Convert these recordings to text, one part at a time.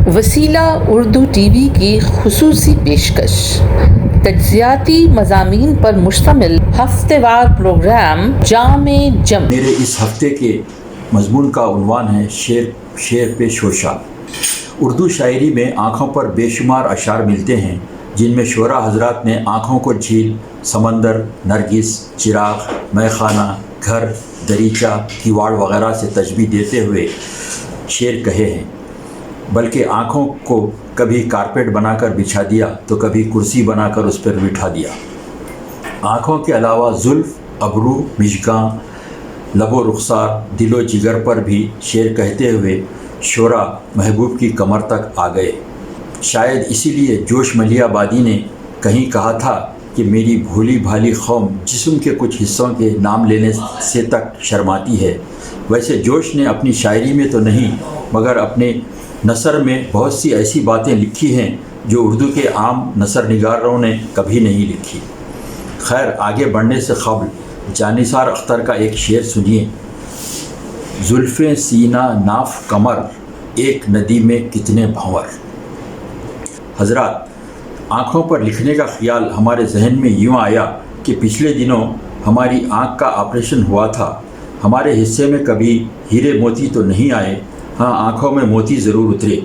وسیلہ Urdu T V کی خصوصی پیشکش، تجزیاتی مضامین پر مشتمل ہفتہ وار پروگرام جام جم۔ میرے اس ہفتے کے مضمون کا عنوان ہے شعر پہ شوشہ۔ اردو شاعری میں آنکھوں پر بے شمار اشعار ملتے ہیں جن میں شعراء حضرات نے آنکھوں کو جھیل، سمندر، نرگس، چراغ، مے خانہ، گھر، دریچہ، کیواڑ وغیرہ سے تشبیہ دیتے ہوئے شعر کہے ہیں، بلکہ آنکھوں کو کبھی کارپیٹ بنا کر بچھا دیا تو کبھی کرسی بنا کر اس پر بٹھا دیا۔ آنکھوں کے علاوہ زلف، ابرو، مژگاں، لب و رخسار، دل و جگر پر بھی شعر کہتے ہوئے شعراء محبوب کی کمر تک آ گئے۔ شاید اسی لیے جوش ملیح آبادی نے کہیں کہا تھا کہ میری بھولی بھالی قوم جسم کے کچھ حصوں کے نام لینے سے تک شرماتی ہے۔ ویسے جوش نے اپنی شاعری میں تو نہیں مگر اپنے نثر میں بہت سی ایسی باتیں لکھی ہیں جو اردو کے عام نثر نگاروں نے کبھی نہیں لکھی۔ خیر، آگے بڑھنے سے قبل جانثار اختر کا ایک شعر سنیے۔ زلفیں سینہ ناف کمر، ایک ندی میں کتنے بھنور۔ حضرات، آنکھوں پر لکھنے کا خیال ہمارے ذہن میں یوں آیا کہ پچھلے دنوں ہماری آنکھ کا آپریشن ہوا تھا۔ ہمارے حصے میں کبھی ہیرے موتی تو نہیں آئے، ہاں آنکھوں میں موتی ضرور اترے،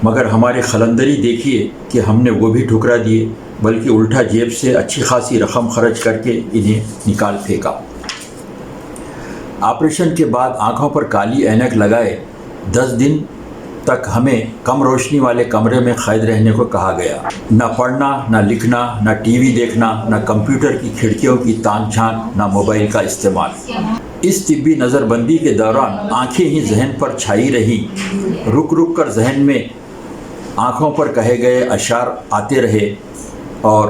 مگر ہمارے قلندری دیکھیے کہ ہم نے وہ بھی ٹھکرا دیے، بلکہ الٹا جیب سے اچھی خاصی رقم خرچ کر کے انہیں نکال پھینکا۔ آپریشن کے بعد آنکھوں پر کالی اینک لگائے 10 دن تک ہمیں کم روشنی والے کمرے میں قید رہنے کو کہا گیا۔ نہ پڑھنا، نہ لکھنا، نہ ٹی وی دیکھنا، نہ کمپیوٹر کی کھڑکیوں کی تان جھانک، نہ موبائل کا استعمال۔ اس طبی نظر بندی کے دوران آنکھیں ہی ذہن پر چھائی رہی، رک رک کر ذہن میں آنکھوں پر کہے گئے اشعار آتے رہے اور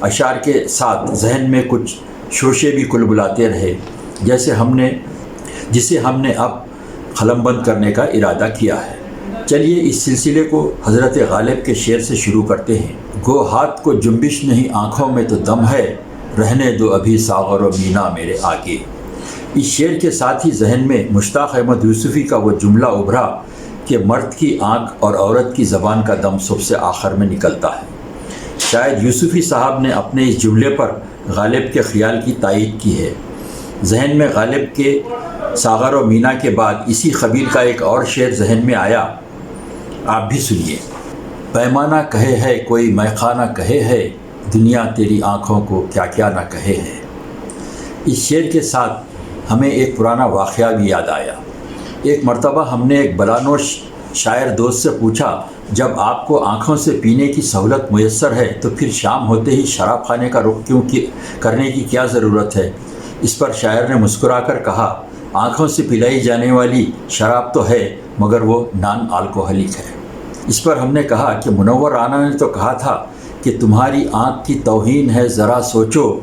اشعار کے ساتھ ذہن میں کچھ شوشے بھی کلبلاتے رہے، جسے ہم نے اب قلم بند کرنے کا ارادہ کیا ہے۔ چلیے اس سلسلے کو حضرت غالب کے شعر سے شروع کرتے ہیں۔ گو ہاتھ کو جنبش نہیں، آنکھوں میں تو دم ہے، رہنے دو ابھی ساغر و مینا میرے آگے۔ اس شعر کے ساتھ ہی ذہن میں مشتاق احمد یوسفی کا وہ جملہ ابھرا کہ مرد کی آنکھ اور عورت کی زبان کا دم سب سے آخر میں نکلتا ہے۔ شاید یوسفی صاحب نے اپنے اس جملے پر غالب کے خیال کی تائید کی ہے۔ ذہن میں غالب کے ساغر و مینا کے بعد اسی قبیل کا ایک اور شعر ذہن میں آیا، آپ بھی سنیے۔ پیمانہ کہے ہے کوئی میخانہ کہے ہے، دنیا تیری آنکھوں کو کیا کیا نہ کہے ہے۔ اس شعر کے ساتھ ہمیں ایک پرانا واقعہ بھی یاد آیا۔ ایک مرتبہ ہم نے ایک بلانوش شاعر دوست سے پوچھا، جب آپ کو آنکھوں سے پینے کی سہولت میسر ہے تو پھر شام ہوتے ہی شراب خانے کا رخ کیوں کرنے کی کیا ضرورت ہے؟ اس پر شاعر نے مسکرا کر کہا، آنکھوں سے پلائی جانے والی شراب تو ہے مگر وہ نان آلکوہلک ہے۔ اس پر ہم نے کہا کہ منور رانا نے تو کہا تھا کہ تمہاری آنکھ کی توہین ہے، ذرا سوچو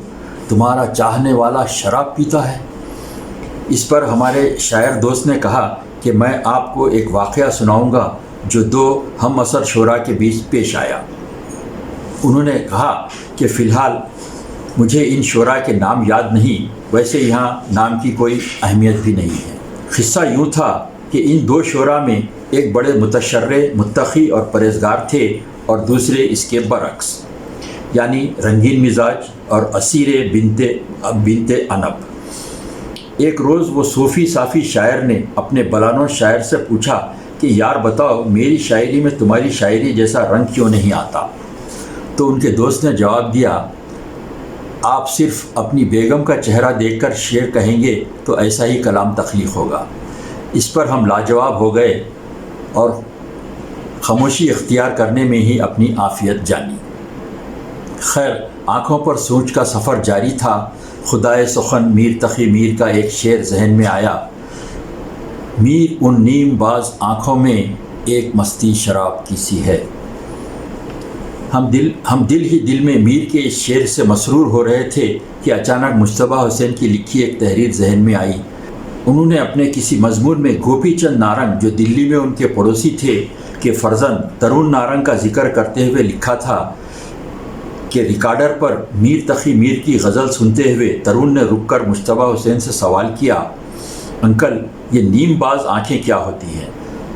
تمہارا چاہنے والا شراب پیتا ہے۔ اس پر ہمارے شاعر دوست نے کہا کہ میں آپ کو ایک واقعہ سناؤں گا جو 2 ہم عصر شعراء کے بیچ پیش آیا۔ انہوں نے کہا کہ فی الحال مجھے ان شعراء کے نام یاد نہیں، ویسے یہاں نام کی کوئی اہمیت بھی نہیں ہے۔ قصہ یوں تھا کہ ان 2 شعراء میں ایک بڑے متشرع، متقی اور پرہیزگار تھے اور دوسرے اس کے برعکس، یعنی رنگین مزاج اور اسیر بنت انب۔ ایک روز وہ صوفی صافی شاعر نے اپنے بلانوش شاعر سے پوچھا کہ یار بتاؤ میری شاعری میں تمہاری شاعری جیسا رنگ کیوں نہیں آتا؟ تو ان کے دوست نے جواب دیا، آپ صرف اپنی بیگم کا چہرہ دیکھ کر شعر کہیں گے تو ایسا ہی کلام تخلیق ہوگا۔ اس پر ہم لاجواب ہو گئے اور خاموشی اختیار کرنے میں ہی اپنی عافیت جانی۔ خیر، آنکھوں پر سوچ کا سفر جاری تھا۔ خدائے سخن میر تقی میر کا ایک شعر ذہن میں آیا، میر ان نیم باز آنکھوں میں ایک مستی شراب کی سی ہے۔ ہم دل ہی دل میں میر کے اس شعر سے مسرور ہو رہے تھے کہ اچانک مجتبیٰ حسین کی لکھی ایک تحریر ذہن میں آئی۔ انہوں نے اپنے کسی مضمون میں گوپی چند نارنگ، جو دلی میں ان کے پڑوسی تھے، کے فرزند ترون نارنگ کا ذکر کرتے ہوئے لکھا تھا کہ ریکارڈر پر میر تقی میر کی غزل سنتے ہوئے ترون نے رک کر مجتبیٰ حسین سے سوال کیا، انکل یہ نیم باز آنکھیں کیا ہوتی ہیں؟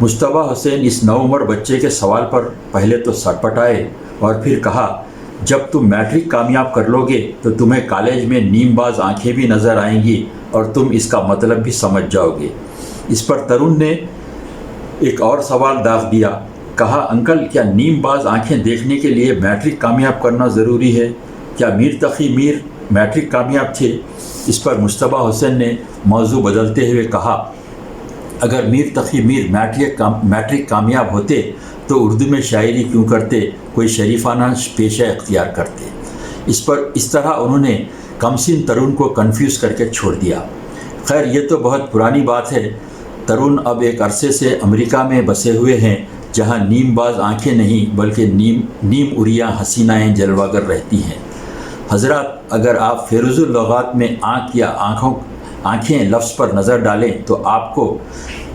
मुश्तबा हुसैन इस नौउम्र बच्चे के सवाल पर पहले तो सटपटाए और फिर कहा, जब तुम मैट्रिक कामयाब कर लोगे तो तुम्हें कॉलेज में नीमबाज आंखें भी नज़र आएंगी और तुम इसका मतलब भी समझ जाओगे। इस पर तरुण ने एक और सवाल दाग दिया, कहा, अंकल क्या नीमबाज आंखें देखने के लिए मैट्रिक कामयाब करना ज़रूरी है? क्या मीर तक़ी मीर मैट्रिक कामयाब थे? इस पर मुश्तबा हुसैन ने मौजू बदलते हुए कहा, अगर मीर तक़ी मीर मैट्रिक कामयाब होते तो उर्दू में शायरी क्यों करते, कोई शरीफाना पेशा इख्तियार करते। इस तरह उन्होंने कमसिन तरुण को कन्फ्यूज़ करके छोड़ दिया। खैर ये तो बहुत पुरानी बात है। तरुण अब एक अरसे से अमेरिका में बसे हुए हैं, जहां नीमबाज आंखें नहीं बल्कि नीम उरिया हसीनाएँ जलवागर रहती हैं। हज़रात, अगर आप फ़ेरुज़ुल लग़ात में आँख या आँखें लफ्ज़ पर नज़र डालें तो आपको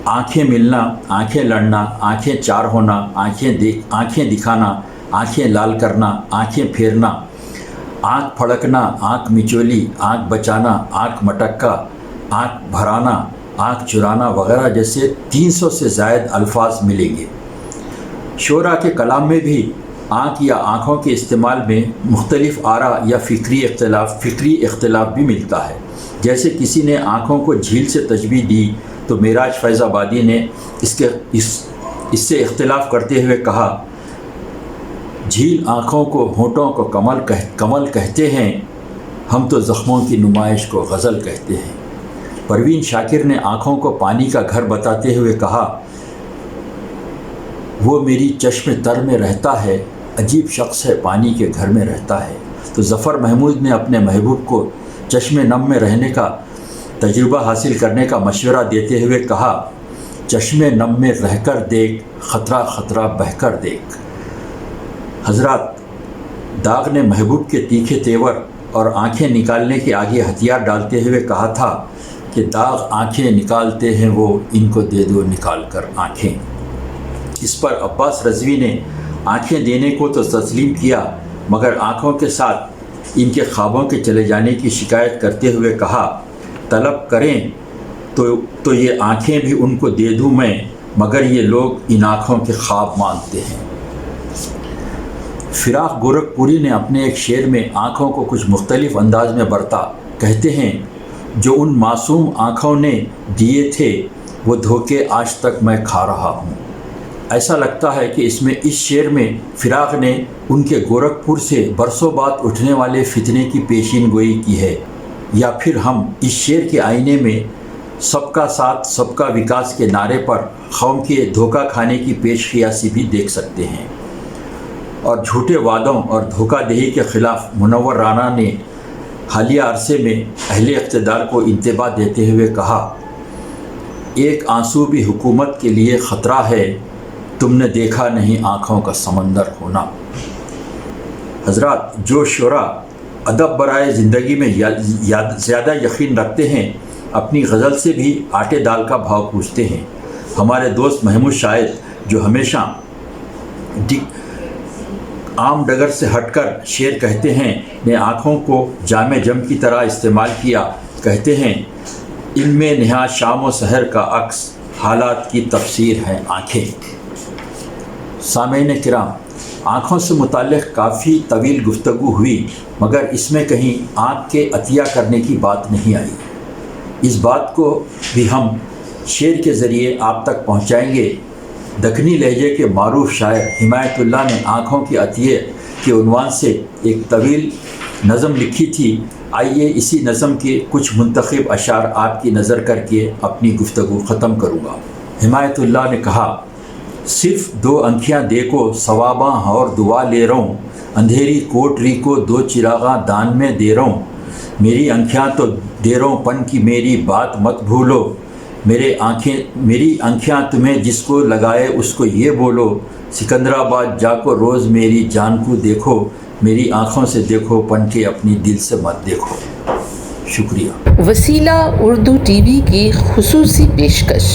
आँखें मिलना, आँखें लड़ना, आँखें चार होना, आँखें दिखाना, आँखें लाल करना, आँखें फेरना, आँख फड़कना, आँख मिचोली, आँख बचाना, आँख मटक्का, आँख भराना, आँख चुराना वगैरह जैसे 300 से ज़ायद अल्फाज मिलेंगे। शोरा के कलाम में भी आँख या आँखों के इस्तेमाल में मुख्तलिफ आरा या फ़िक्री इख्तलाफ भी मिलता है। जैसे किसी ने आँखों को झील से तशबीह दी तो मेराज फैज़ाबादी ने इससे इख्तलाफ करते हुए कहा, झील आँखों को होठों को कमल कहते हैं, हम तो ज़ख्मों की नुमाइश को गज़ल कहते हैं। परवीन शाकिर ने आँखों को पानी का घर बताते हुए कहा, वो मेरी चश्म तर में रहता है, अजीब शख्स है पानी के घर में रहता है। तो ज़फ़र महमूद ने अपने महबूब को चश्म नम में रहने का तजुर्बा हासिल करने का मशवरा देते हुए कहा, चश्मे नम में रहकर देख, ख़तरा ख़तरा बहकर देख। हज़रात, दाग ने महबूब के तीखे तेवर और आँखें निकालने के आगे हथियार डालते हुए कहा था कि दाग आँखें निकालते हैं वो, इनको दे दो निकाल कर आँखें। इस पर अब्बास रज़वी ने आँखें देने को तो तस्लीम किया, मगर आँखों के साथ इनके ख्वाबों के चले जाने की शिकायत करते हुए कहा, तलब करें तो ये आँखें भी उनको दे दूँ मैं, मगर ये लोग इन आँखों के ख्वाब मांगते हैं। फ़िराक़ गोरखपुरी ने अपने एक शेर में आँखों को कुछ मुख्तलिफ अंदाज में बरता। कहते हैं, जो उन मासूम आँखों ने दिए थे वो धोखे आज तक मैं खा रहा हूँ। ऐसा लगता है कि इस शेर में फ़िराक़ ने उनके गोरखपुर से बरसों बाद उठने वाले फितने की पेशीन गोई की है, या फिर हम इस शेर के आईने में सबका साथ सबका विकास के नारे पर कौम के धोखा खाने की पेशकियासी भी देख सकते हैं। और झूठे वादों और धोखादही के ख़िलाफ़ मुनव्वर राना ने हालिया अरसे में अहले इक़्तिदार को इंतबाह देते हुए कहा, एक आंसू भी हुकूमत के लिए ख़तरा है, तुमने देखा नहीं आँखों का समंदर होना। हज़रात, जो शोरा अदब बराए ज़िंदगी में ज़्यादा यकीन रखते हैं, अपनी गज़ल से भी आटे दाल का भाव पूछते हैं। हमारे दोस्त महमूद शाहिद, जो हमेशा आम डगर से हटकर शेर कहते हैं, ने आँखों को जामे जम की तरह इस्तेमाल किया। कहते हैं, इनमें निहा शाम व सहर का अक्स, हालात की तफसीर हैं आँखें। सामईन किराम, आँखों से मुताल्लिक़ काफ़ी तवील गुफ्तगू हुई, मगर इसमें कहीं आँख के अतिया करने की बात नहीं आई। इस बात को भी हम शेर के ज़रिए आप तक पहुँचाएँगे। दखनी लहजे के मारूफ शायर हिमायतुल्लाह ने आँखों के अतिये के उन्वान से एक तवील नज़म लिखी थी। आइए इसी नज़म के कुछ मुंतखब अशार आपकी नज़र करके अपनी गुफ्तगू ख़त्म करूँगा। हिमायतुल्लाह ने कहा, सिर्फ़ दो आँखियाँ देखो सवाबा और दुआ ले रहा हूँ, अंधेरी कोठरी को दो चिरागा दान में दे रहा हूँ। मेरी आँखियाँ तो दे रहा हूँ पन की मेरी बात मत भूलो, मेरी आँखियाँ तुम्हें जिसको लगाए उसको ये बोलो, सिकंदराबाद जाको रोज़ मेरी जान को देखो, मेरी आँखों से देखो पन के अपनी दिल से मत देखो। शुक्रिया। वसीला उर्दू टीवी की खुसूसी पेशकश,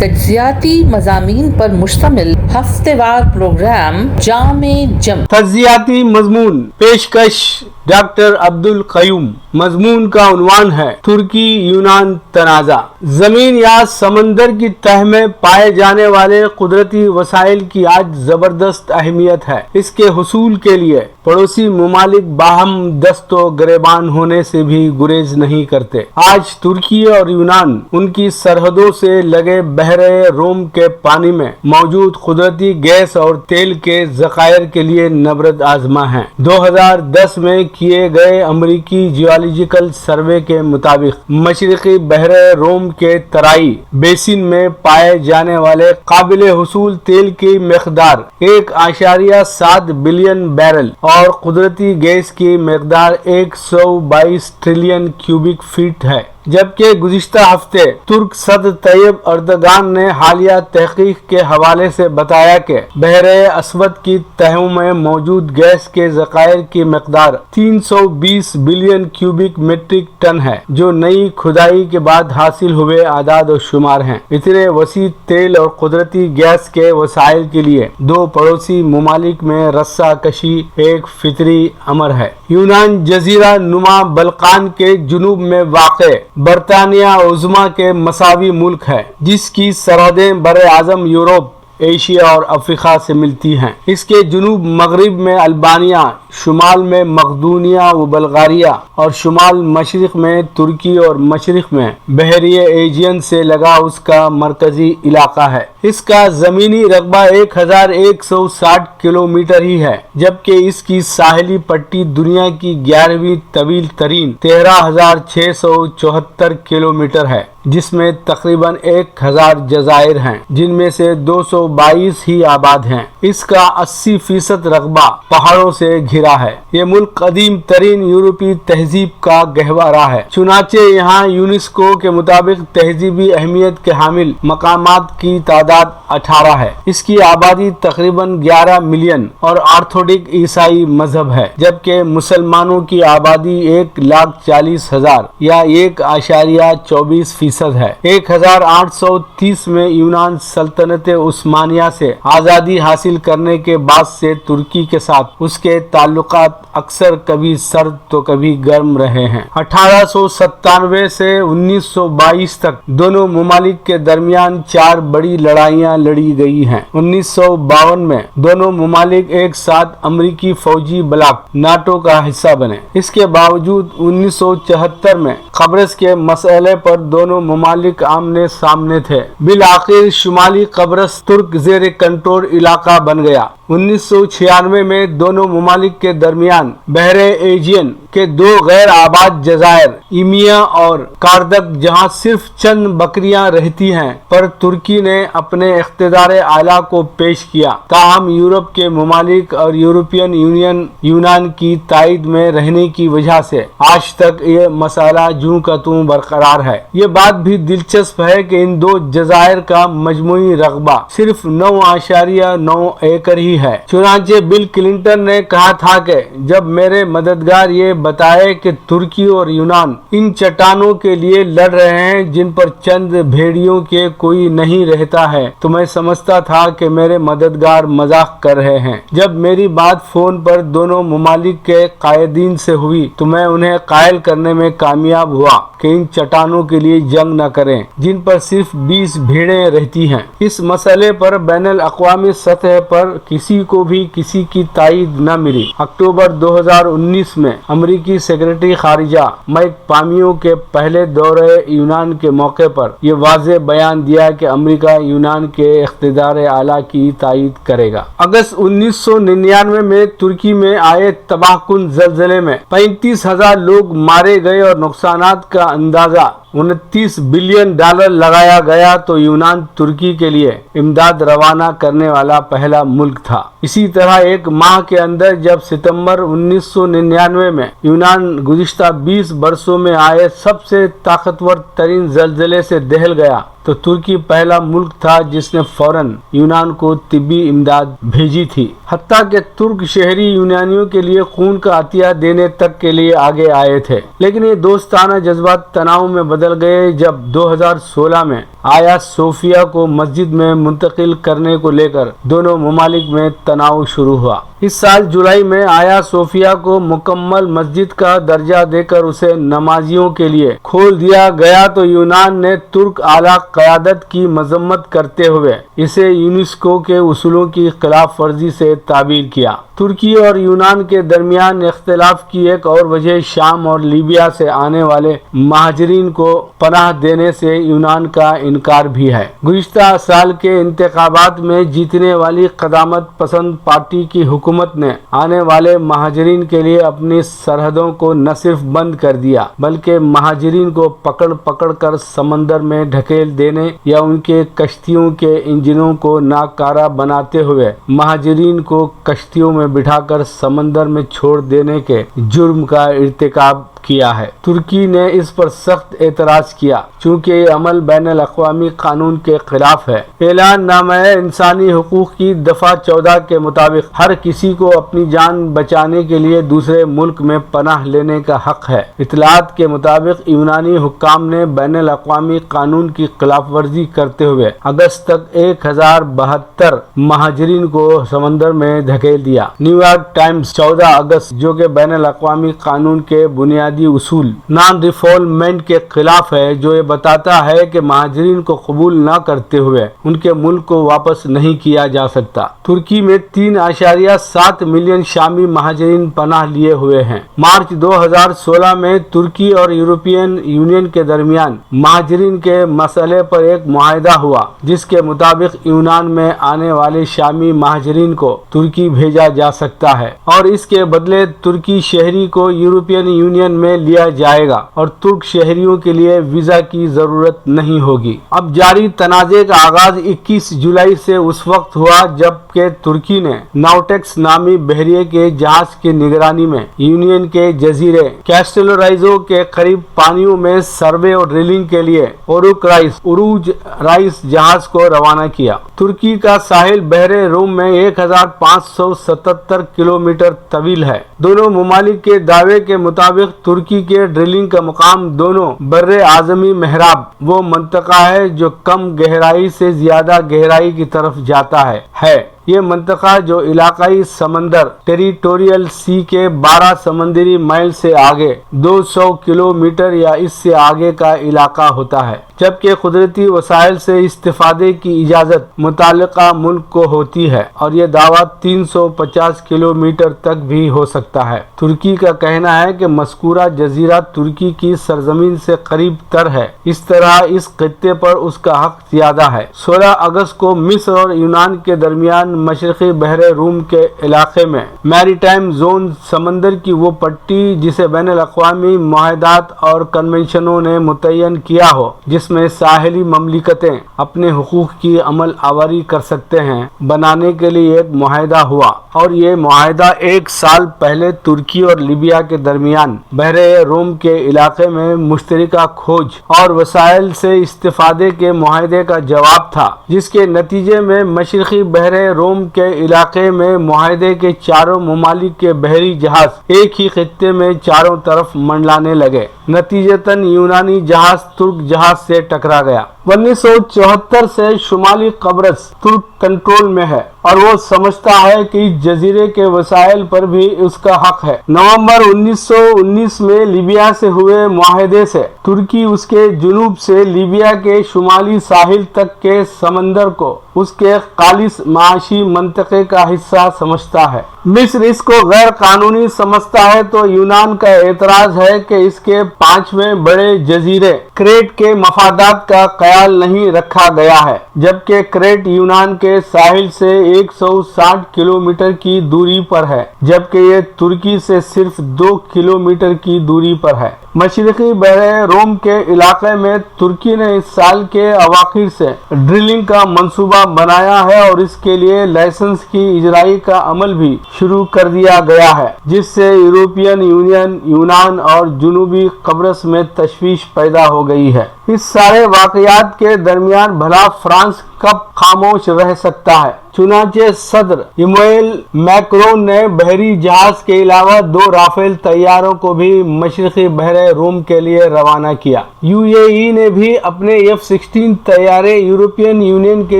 तज्ज़ियाती मज़ामीन पर मुश्तमिल हफ्तेवार प्रोग्राम जामे जम। तज्ज़ियाती मज़मून पेशकश डॉक्टर अब्दुल क़य्यूम। مضمون کا عنوان ہے ترکی یونان تنازع۔ زمین یا سمندر کی تہ میں پائے جانے والے قدرتی وسائل کی آج زبردست اہمیت ہے۔ اس کے حصول کے لیے پڑوسی ممالک باہم دست و گریبان ہونے سے بھی گریز نہیں کرتے۔ آج ترکی اور یونان ان کی سرحدوں سے لگے بحر روم کے پانی میں موجود قدرتی گیس اور تیل کے ذخائر کے لیے نبرد آزما ہیں۔ 2010 میں کیے گئے امریکی جیولوجیکل سروے کے مطابق مشرقی بحر روم کے ترائی بیسن میں پائے جانے والے قابل حصول تیل کی مقدار 1.7 بلین بیرل اور قدرتی گیس کی مقدار 122 ٹریلین کیوبک فیٹ ہے، جبکہ گزشتہ ہفتے ترک صدر طیب اردگان نے حالیہ تحقیق کے حوالے سے بتایا کہ بحر اسود کی تہوں میں موجود گیس کے ذخائر کی مقدار 320 بلین کیوبک میٹرک ٹن ہے، جو نئی کھدائی کے بعد حاصل ہوئے اعداد و شمار ہیں۔ اتنے وسیع تیل اور قدرتی گیس کے وسائل کے لیے دو پڑوسی ممالک میں رسہ کشی ایک فطری امر ہے۔ یونان جزیرہ نما بلقان کے جنوب میں واقع برطانیہ عظمیٰ کے مساوی ملک ہے، جس کی سرحدیں بر اعظم یورپ، ایشیا اور افریقہ سے ملتی ہیں۔ اس کے جنوب مغرب میں البانیہ، شمال میں مقدونیہ و بلغاریہ اور شمال مشرق میں ترکی اور مشرق میں بحیرہ ایجین سے لگا اس کا مرکزی علاقہ ہے۔ اس کا زمینی رقبہ 1160 کلومیٹر ہی ہے، جبکہ اس کی ساحلی پٹی دنیا کی 11ویں طویل ترین 13,674 کلومیٹر ہے، جس میں تقریباً 1000 جزائر ہیں، جن میں سے 222 ہی آباد ہیں۔ اس کا 80% رقبہ پہاڑوں سے گھرا ہے۔ یہ ملک قدیم ترین یورپی تہذیب کا گہوارہ ہے، چنانچہ یہاں یونیسکو کے مطابق تہذیبی اہمیت کے حامل مقامات کی تعداد 18 ہے۔ اس کی آبادی تقریباً 11 ملین اور آرتھوڈکس عیسائی مذہب ہے، جبکہ مسلمانوں کی آبادی 1,40,000 یا 1.24% ہے۔ 1830 میں یونان سلطنت عثمانیہ سے آزادی حاصل کرنے کے بعد سے ترکی کے ساتھ اس کے تعلقات اکثر کبھی سرد تو کبھی گرم رہے ہیں۔ 1897 سے 1922 تک دونوں ممالک کے درمیان 4 بڑی لڑائیاں لڑی گئی ہیں۔ 1952 میں دونوں ممالک ایک ساتھ امریکی فوجی بلاک ناٹو کا حصہ بنے۔ اس کے باوجود 1974 میں قبرص کے مسئلے پر دونوں ممالک آمنے سامنے تھے۔ بالآخر شمالی قبرص ترک زیر کنٹرول علاقہ بن گیا۔ 1996 میں دونوں ممالک کے درمیان بحر ایجین کے 2 غیر آباد جزائر ایمیا اور کاردک، جہاں صرف چند بکریاں رہتی ہیں، پر ترکی نے اپنے اقتدار اعلیٰ کو پیش کیا۔ تاہم یورپ کے ممالک اور یورپین یونین یونان کی تائید میں رہنے کی وجہ سے آج تک یہ مسئلہ جوں کا توں برقرار ہے۔ یہ بات بھی دلچسپ ہے کہ ان 2 جزائر کا مجموعی رقبہ صرف 9.9 ایکڑ ہی ہے۔ چنانچہ بل کلنٹن نے کہا تھا کہ جب میرے مددگار یہ بتائے کہ ترکی اور یونان ان چٹانوں کے لیے لڑ رہے ہیں جن پر چند بھیڑیوں کے کوئی نہیں رہتا ہے، تو میں سمجھتا تھا کہ میرے مددگار مذاق کر رہے ہیں۔ جب میری بات فون پر دونوں ممالک کے قائدین سے ہوئی تو میں انہیں قائل کرنے میں کامیاب ہوا کہ ان چٹانوں کے لیے جنگ نہ کریں جن پر صرف 20 بھیڑیں رہتی ہیں۔ اس مسئلے پر بین الاقوامی سطح پر کسی کو بھی کسی کی تائید نہ ملی۔ اکتوبر 2019 میں امریکی سیکرٹری خارجہ مائک پامپیو کے پہلے دورے یونان کے موقع پر یہ واضح بیان دیا کہ امریکہ یونان کے اقتدار اعلیٰ کی تائید کرے گا۔ اگست 1999 میں ترکی میں آئے تباہ کن زلزلے میں 35,000 لوگ مارے گئے اور نقصانات کا اندازہ 29 بلین ڈالر لگایا گیا تو یونان ترکی کے لیے امداد روانہ کرنے والا پہلا ملک تھا۔ اسی طرح ایک ماہ کے اندر جب ستمبر 1999 میں یونان گزشتہ 20 برسوں میں آئے سب سے طاقتور ترین زلزلے سے دہل گیا تو ترکی پہلا ملک تھا جس نے فوراً یونان کو طبی امداد بھیجی تھی، حتیٰ کہ ترک شہری یونانیوں کے لیے خون کا عطیہ دینے تک کے لیے آگے آئے تھے۔ لیکن یہ دوستانہ جذبات تناؤ میں بدل گئے جب 2016 میں आया सोफिया को मस्जिद में मुंतकिल करने को लेकर दोनों ममालिक में तनाव शुरू हुआ। इस साल जुलाई में आया सोफिया को मुकम्मल मस्जिद का दर्जा देकर उसे नमाजियों के लिए खोल दिया गया तो यूनान ने तुर्क आला क़यादत की मजम्मत करते हुए इसे यूनेस्को के उसूलों की खिलाफ वर्जी से ताबीर किया। तुर्की और यूनान के दरमियान इख्तिलाफ की एक और वजह शाम और लीबिया से आने वाले महाजरीन को पनाह देने से यूनान का इनकार भी है। गुज़िश्ता साल के इंतखाबात में जीतने वाली क़दामत पसंद पार्टी की हुकूमत ने आने वाले महाजरीन के लिए अपनी सरहदों को न सिर्फ बंद कर दिया बल्कि महाजरीन को पकड़ पकड़ कर समंदर में ढकेल देने या उनके कश्तियों के इंजनों को नाकारा बनाते हुए महाजरीन को कश्तियों में बिठाकर समंदर में छोड़ देने के जुर्म का इर्तिकाब किया है। तुर्की ने इस पर सख्त एतराज किया चूँकि ये अमल बैनुल अक़वामी कानून के खिलाफ है। ऐलान नामा इंसानी हुकूक की दफ़ा 14 के मुताबिक हर किसी को अपनी जान बचाने के लिए दूसरे मुल्क में पनाह लेने का हक है। इतलात के मुताबिक यूनानी हुक्काम ने बैनुल अक़वामी कानून की खिलाफ वर्जी करते हुए अगस्त तक 1072 महाजरीन को समंदर में धकेल दिया। न्यूयॉर्क टाइम्स 14 अगस्त जो कि बैनुल अक़वामी कानून के बुनियादी उसूल नॉन रिफॉल्वमेंट के खिलाफ है, जो ये बताता है कि महाजरीन को कबूल न करते हुए उनके मुल्क को वापस नहीं किया जा सकता। तुर्की में 3.7 मिलियन शामी महाजरीन पनाह लिए हुए हैं। मार्च 2016 में तुर्की और यूरोपियन यूनियन के दरमियान महाजरीन के मसले पर एक मुआहदा हुआ जिसके मुताबिक यूनान में आने वाले शामी महाजरीन को तुर्की भेजा जा सकता है और इसके बदले तुर्की शहरी को यूरोपियन यूनियन में लिया जाएगा और तुर्क शहरियों के लिए वीजा की जरूरत नहीं होगी। अब जारी तनाज़े का आगाज 21 जुलाई से उस वक्त हुआ जबकि तुर्की ने नाउटेक्स नामी बहरिए के जहाज की निगरानी में यूनियन के जजीरे कैस्टेलोराइजो के करीब पानियों में सर्वे और ड्रिलिंग के लिए उरूज राइस जहाज को रवाना किया। तुर्की का साहिल बहरे रोम में 1577 किलोमीटर तवील है। दोनों ममालिक के दावे के मुताबिक तुर्की के ड्रिलिंग का मुकाम दोनों बर्रे आज़मी महराब वो मंतका है जो कम गहराई से ज्यादा गहराई की तरफ जाता है। ये मंतका जो इलाकाई समंदर टेरिटोरियल सी के 12 समंदरी माइल से आगे 200 किलोमीटर या इससे आगे का इलाका होता है, जबकि कुदरती वसाइल से इस्तिफादे की इजाज़त मुतालिका मुल्क को होती है और ये दावा 350 किलोमीटर तक भी हो सकता है। तुर्की का कहना है कि मस्कूरा जजीरा तुर्की की सरजमीन से करीब तर है, इस तरह इस खित्ते पर उसका हक ज्यादा है। 16 अगस्त को मिस्र और यूनान के दरमियान मशरक़ी बहरे रूम के इलाके में मैरीटाइम जोन समंदर की वो पट्टी जिसे बैनुल अक़वामी मुआहदात और कन्वेंशनों ने मुतय्यन किया हो जिसमें साहिली ममलिकतें अपने हुकूक की अमल आवारी कर सकते हैं, बनाने के लिए एक मुआहदा हुआ और ये मुआहदा 1 साल पहले तुर्की और लीबिया के दरमियान बहरे रोम के इलाके में मुश्तरका खोज और वसाइल से इस्तिफादे के मुआहदे का जवाब था, जिसके नतीजे में मशरक़ी बहरे रोम के इलाके में मुआहदे के चारों ममालिक के बहरी जहाज एक ही खित्ते में चारों तरफ मंडलाने लगे। नतीजतन यूनानी जहाज तुर्क जहाज से टकरा गया। 1974 से शुमाली कब्रस तुर्क कंट्रोल में है और वो समझता है कि जजीरे के वसाइल पर भी उसका हक है। नवंबर 1919 में लीबिया से हुए मुआहदे से तुर्की उसके जुनूब से लीबिया के शुमाली साहिल तक के समंदर को उसके खालिस माशी मंतके का हिस्सा समझता है। मिस्र इसको गैर कानूनी समझता है तो यूनान का एतराज है कि इसके 5वें बड़े जजीरे क्रेट के मफादात का ख्याल नहीं रखा गया है, जबकि क्रेट यूनान के साहिल से 160 किलोमीटर की दूरी पर है, जबकि ये तुर्की से सिर्फ 2 किलोमीटर की दूरी पर है। मशरक़ी बहरे रोम के इलाके में तुर्की ने इस साल के अवाखिर से ड्रिलिंग का मंसूबा बनाया है और इसके लिए लाइसेंस की इजराई का अमल भी शुरू कर दिया गया है, जिससे यूरोपियन यूनियन, यूनान और जुनूबी कब्रस में तशवीश पैदा हो गई है। इस सारे वाकयात के दरमियान भला फ्रांस कब खामोश रह सकता है? चुनाचे सदर इमैनुएल मैक्रोन ने बहरी जहाज के अलावा 2 राफेल तैयारों को भी मशरकी बहरे रोम के लिए रवाना किया। यूएई ने भी अपने F-16 तैयारे यूरोपियन यूनियन के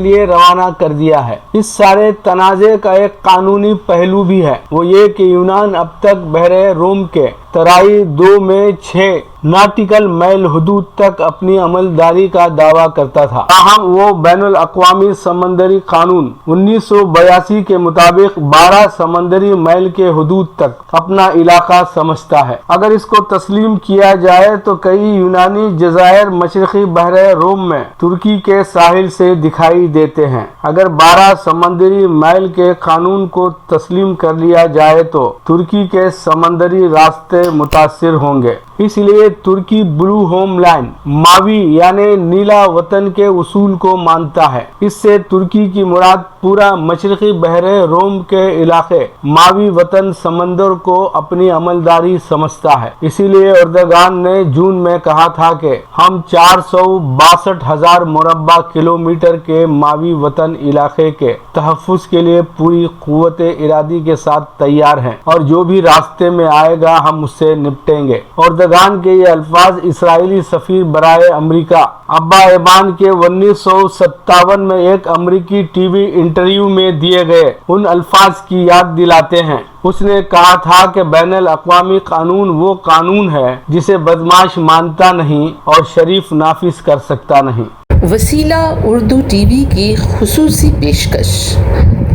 लिए रवाना कर दिया है। इस सारे तनाज़े का एक कानूनी पहलू भी है, वो ये कि यूनान अब तक बहरे रोम के तराई 2 में 6 नॉटिकल माइल हदूद तक अपनी अमलदारी का दावा करता था। ताहम वो बैनुल अक़वामी समंदरी कानून 1982 के मुताबिक 12 समंदरी माइल के हदूद तक अपना इलाका समझता है। अगर इसको तस्लीम किया जाए तो कई यूनानी जज़ायर मशरक़ी बहरे रोम में तुर्की के साहिल से दिखाई देते हैं। अगर 12 समंदरी माइल के कानून को तस्लीम कर लिया जाए तो तुर्की के समंदरी रास्ते मुतासिर होंगे। इसलिए तुर्की ब्लू होम लाइन मावी यानी नीला वतन के उसूल को मानता है। इससे तुर्की की मुराद पूरा मशरक़ी बहरे रोम के इलाके मावी वतन समंदर को अपनी अमलदारी समझता है। इसीलिए एर्दोगान ने जून में कहा था कि हम 462,000 मुरब्बा किलोमीटर के मावी वतन इलाके के तहफ़्फ़ुज़ के लिए पूरी क़ुव्वत इरादी के साथ तैयार हैं और जो भी रास्ते में आएगा हम उससे निपटेंगे। एर्दोगान के ये अल्फाज इसराइली सफ़ीर बराए अमेरिका अब्बा एबान के 1957 में एक अमेरिकी टीवी इंटरव्यू में दिए गए उन अल्फाज की याद दिलाते हैं। उसने कहा था कि बैनुल अक़वामी कानून वो कानून है जिसे बदमाश मानता नहीं और शरीफ नाफिज कर सकता नहीं। वसीला उर्दू टीवी की खुसूसी पेशकश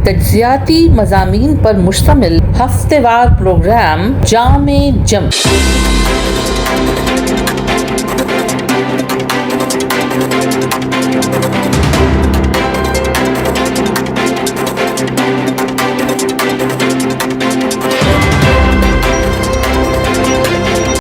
तज्ज़ियाती मज़ामीन पर मुश्तमिल हफ्तेवार प्रोग्राम जामे जम।